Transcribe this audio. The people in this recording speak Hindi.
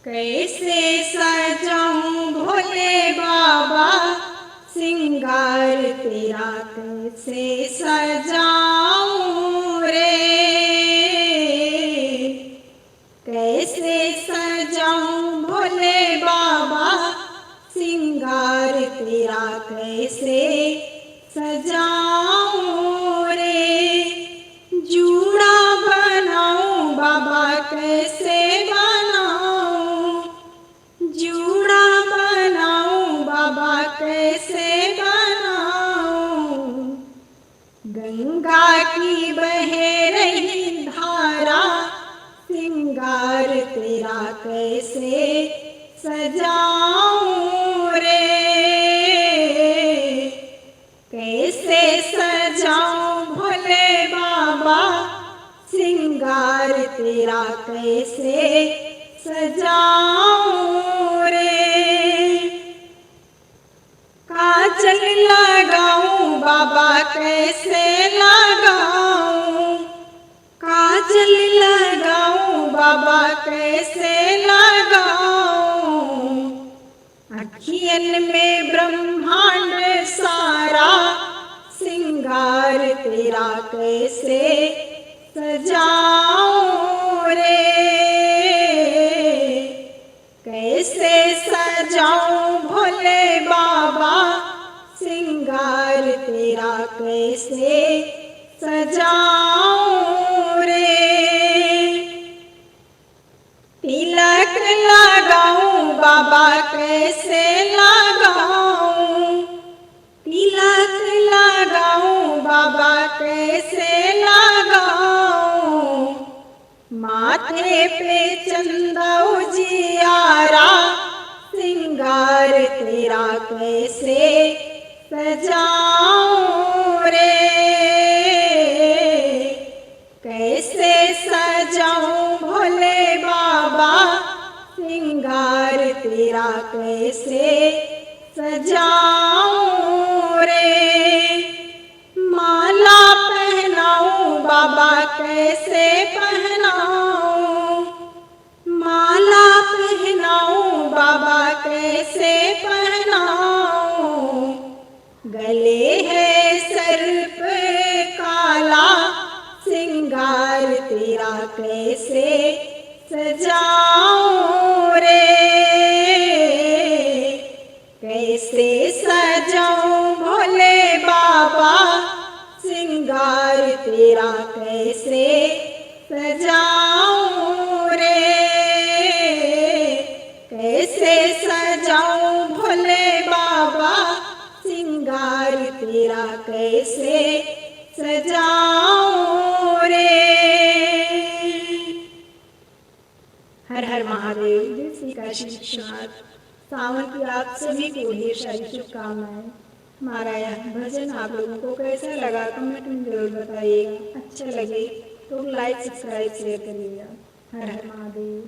कैसे सजाऊं भोले बाबा सिंगार तेरा कैसे सजाऊं रे। कैसे सजाऊं भोले बाबा सिंगार तेरा कैसे सजाऊं रे। जूड़ा बनाऊं बाबा कैसे बनाऊं, जूड़ा बनाऊं बाबा कैसे बनाऊं। गंगा की बहे रही धारा सिंगार तेरा कैसे सजाऊं रे। कैसे सजाऊं भोले बाबा सिंगार तेरा कैसे सजाऊं रे। काजल लगाऊं बाबा कैसे लगाऊं, काजल लगाऊं बाबा कैसे लगाऊं। अखियन में ब्रह्मांड सारा सिंगार तेरा कैसे सजाऊं रे। कैसे सजाऊं भोले बाबा सिंगार तेरा कैसे सजाऊं रे। तिलक लगाऊं बाबा कैसे लगाऊं, तिलक लगाऊं बाबा कैसे लगाऊं। माथे पे चंदा उजियारा सिंगार तेरा कैसे सजाऊं रे। कैसे सजाऊं भोले बाबा सिंगार तेरा कैसे सजाऊं रे। माला पहनाऊं बाबा कैसे पहनाऊं, माला पहनाऊं बाबा कैसे पहनाऊं। गले है सर्प काला सिंगार तेरा कैसे सजाऊं रे। कैसे सजाऊं भोले बाबा सिंगार तेरा कैसे सजाऊं रे। कैसे सजाऊं भोले बाबा सिंगार तेरा कैसे सजाऊं रे। हर हर महादेव। जय श्री काशी विश्वनाथ। सावन की आप सभी को ढेर सारी शुभकामनाएं। हमारा यह भजन आप लोगों को कैसा लगा कमेंट में जरूर बताइएगा। अच्छा लगे तो लाइक सब्सक्राइब शेयर करिएगा। हर हर महादेव।